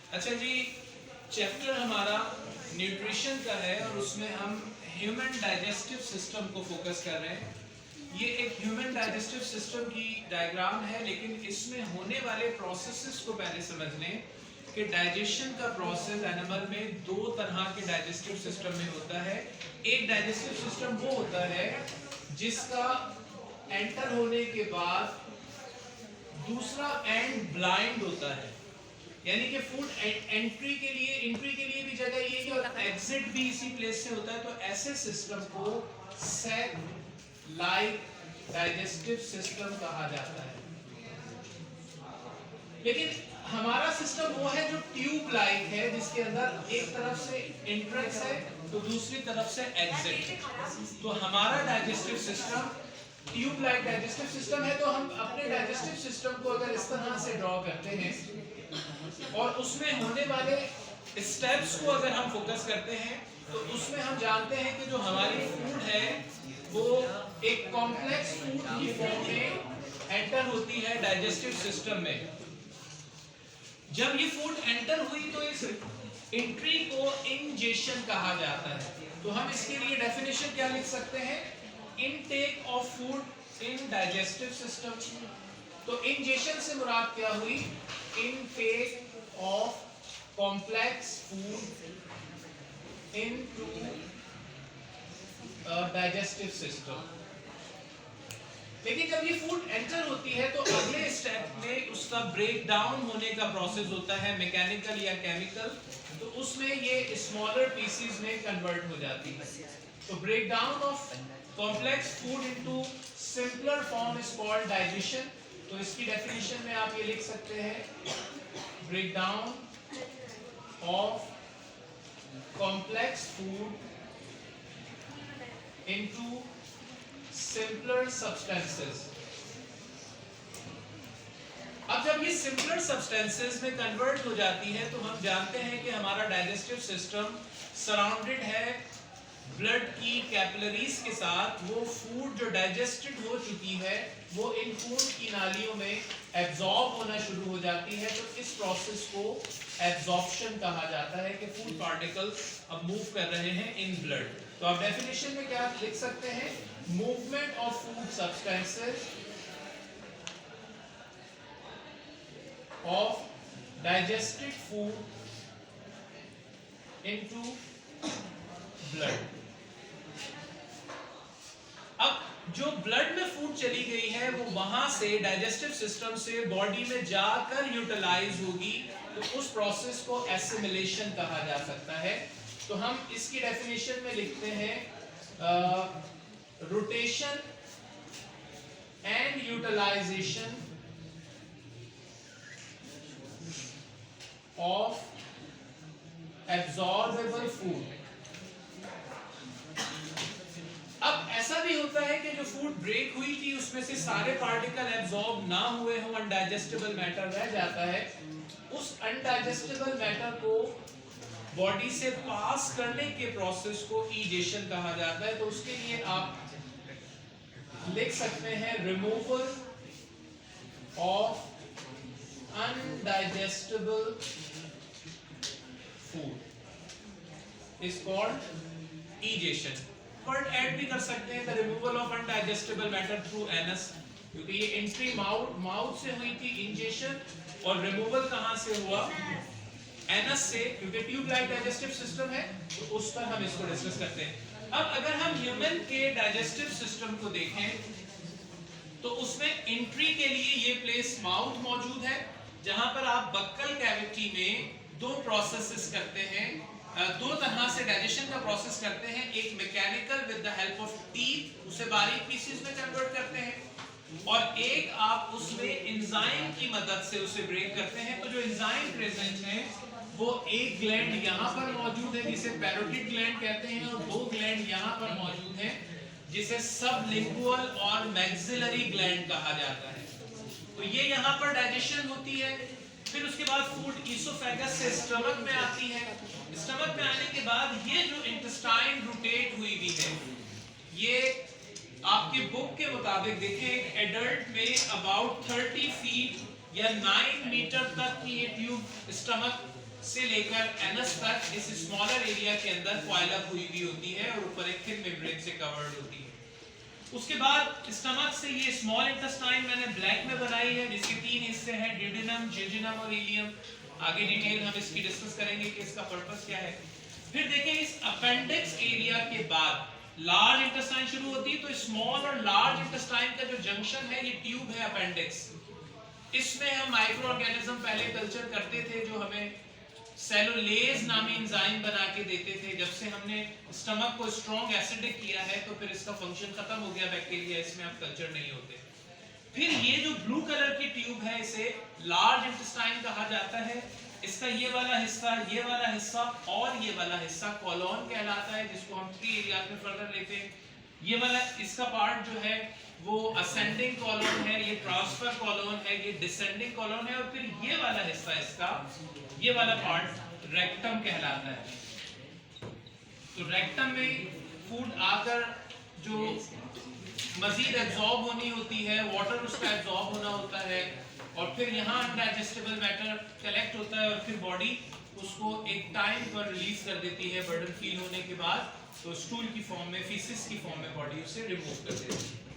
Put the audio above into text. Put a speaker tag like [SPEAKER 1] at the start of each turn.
[SPEAKER 1] अच्छा जी, चैप्टर हमारा न्यूट्रिशन का है और उसमें हम ह्यूमन डाइजेस्टिव सिस्टम को फोकस कर रहे हैं। ये एक ह्यूमन डाइजेस्टिव सिस्टम की डायग्राम है, लेकिन इसमें होने वाले प्रोसेसेस को पहले समझ लें कि डाइजेशन का प्रोसेस एनिमल में दो तरह के डाइजेस्टिव सिस्टम में होता है। एक डाइजेस्टिव सिस्टम वो होता है जिसका एंटर होने के बाद दूसरा एंड ब्लाइंड होता है, यानी कि फूड एंट्री के लिए भी जगह यही और एग्जिट भी इसी प्लेस से होता है। तो ऐसे सिस्टम को सैक लाइक डाइजेस्टिव सिस्टम कहा जाता है। लेकिन हमारा सिस्टम वो है जो ट्यूब लाइक है, जिसके अंदर एक तरफ से एंट्रेंस है तो दूसरी तरफ से एग्जिट। तो हमारा digestive system tube like digestive system है। तो हम अपने डाइजेस्टिव सिस्टम को अगर इस तरह से ड्रॉ करते हैं और उसमें होने वाले स्टेप्स को अगर हम फोकस करते हैं तो उसमें हम जानते हैं कि जो हमारी फूड है वो एक कॉम्प्लेक्स फूड की फॉर्म में एंटर होती है डाइजेस्टिव सिस्टम में। जब ये फूड एंटर हुई तो इस एंट्री को इंजेशन कहा जाता है। तो हम इसके लिए डेफिनेशन क्या लिख सकते हैं? Intake of food in digestive system. तो इंजेशन से मुराद क्या हुई? Intake of complex food into digestive system. लेकिन जब ये फूड एंटर होती है तो अगले स्टेप में उसका ब्रेक डाउन होने का प्रोसेस होता है, मैकेनिकल या केमिकल। तो उसमें ये स्मॉलर पीसेस में कन्वर्ट हो जाती है। तो break down of complex food into simpler form is called digestion. तो इसकी डेफिनेशन में आप ये लिख सकते हैं, break down of complex food into simpler substances. अब जब ये सिंपलर सब्सटेंसेस में कन्वर्ट हो जाती है तो हम जानते हैं कि हमारा डाइजेस्टिव सिस्टम सराउंडेड है ब्लड की कैपिलरीज के साथ। वो फूड जो डाइजेस्टेड हो चुकी है वो इन खून की नालियों में एब्जॉर्ब होना शुरू हो जाती है। तो इस प्रोसेस को एब्जॉर्प्शन कहा जाता है कि फूड पार्टिकल्स अब मूव कर रहे हैं इन ब्लड। तो आप डेफिनेशन में क्या लिख सकते हैं? Movement of food substances of digested food into blood। अब जो ब्लड में फूड चली गई है वो वहां से डाइजेस्टिव सिस्टम से बॉडी में जाकर यूटिलाइज होगी। तो उस प्रोसेस को एसिमिलेशन कहा जा सकता है। तो हम इसकी डेफिनेशन में लिखते हैं, rotation and utilisation of absorbable food। अब ऐसा भी होता है कि जो फूड ब्रेक हुई थी उसमें से सारे पार्टिकल एब्जॉर्ब ना हुए हों, अनडाइजेस्टेबल मैटर रह जाता है। उस अनडाइजेस्टेबल मैटर को बॉडी से पास करने के प्रोसेस को ईजेशन कहा जाता है। तो उसके लिए आप लिख सकते हैं, removal of undigestible food is called egestion। Word add भी कर सकते हैं, the removal of undigestible matter through anus, क्योंकि ये एंट्री माउथ से हुई थी इंजेशन, और रिमूवल कहां से हुआ? एनस से, क्योंकि ट्यूब लाइक डाइजेस्टिव सिस्टम है। तो उस पर हम इसको डिस्कस करते हैं। अब अगर हम ह्यूमन के डाइजेस्टिव सिस्टम को देखें तो उसमें एंट्री के लिए ये प्लेस माउथ मौजूद है, जहां पर आप बक्कल कैविटी में दो प्रोसेसेस करते हैं, दो तरह से डाइजेशन का प्रोसेस करते हैं। एक mechanical with the help of teeth, उसे बारीक पीसेस में कन्वर्ट करते हैं, और एक आप उसमें एंजाइम की मदद से उसे ब्रेक करते हैं। तो जो एंजाइम प्रेजेंट है वो एक ग्लैंड यहाँ पर मौजूद है जिसे पैरोटिड ग्लैंड कहते हैं, और दो ग्लैंड यहाँ पर मौजूद हैं जिसे सबलिंगुअल और मैक्सिलरी ग्लैंड कहा जाता है। तो ये यहाँ पर डाइजेशन होती है। फिर उसके बाद फूड ईसोफेगस से स्टमक में आती है। स्टमक में आने के बाद ये जो इंटेस्टाइन रोटेट हुई भी है, ये आपके बुक के मुताबिक देखें, एक एडल्ट में अबाउट 30 फीट या 9 मीटर तक की ये ट्यूब स्टमक से लेकर एनस तक इस स्मॉलर एरिया के अंदर कॉइल अप हुई हुई होती है और ऊपर एक थिन मेम्ब्रेन से कवर्ड होती है। उसके बाद स्टमक से ये स्मॉल इंटेस्टाइन मैंने ब्लैक में बनाई है, जिसके 3 हिस्से हैं, ड्यूडेनम, जेजुनम और इलियम। आगे डिटेल हम इसकी डिस्कस करेंगे कि इसका पर्पस क्या है। फिर देखें इस अपेंडिक्स एरिया के बाद लार्ज इंटेस्टाइन शुरू होती है, तो स्मॉल और लार्ज इंटेस्टाइन का जो जंक्शन है ये ट्यूब है अपेंडिक्स। इसमें हम माइक्रो ऑर्गेनिज्म पहले कल्चर करते थे जो हमें सेलुलेज नामी एंजाइम बना के देते थे। जब से हमने स्टमक को स्ट्रॉन्ग एसिडिक किया है तो फिर इसका फंक्शन खत्म हो गया बैक्टीरिया, इसमें अब कल्चर नहीं होते। फिर ये जो ब्लू कलर की ट्यूब है इसे लार्ज इंटेस्टाइन कहा जाता है। इसका ये वाला हिस्सा और ये वाला हिस्सा कॉलोन कहलाता है, जिसको हम 3 एरियाज में फर्दर लेते हैं। ये वाला इसका पार्ट जो है वो असेंडिंग कॉलोन है, ये ट्रांसफर कॉलोन है, ये डिसेंडिंग कॉलोन है, और फिर ये वाला हिस्सा इसका ये वाला पार्ट रेक्टम कहलाता है। तो रेक्टम में फूड आकर जो मजीद एब्जॉर्ब होनी होती है, वाटर उसका एब्जॉर्ब होना होता है, और फिर यहाँ अनडाइजेस्टेबल मैटर कलेक्ट होता है और फिर बॉडी उसको एक टाइम पर रिलीज कर देती है बर्डन फील होने के बाद। तो स्टूल की फॉर्म में, फीसिस की फॉर्म में बॉडी उसे रिमूव कर देती है।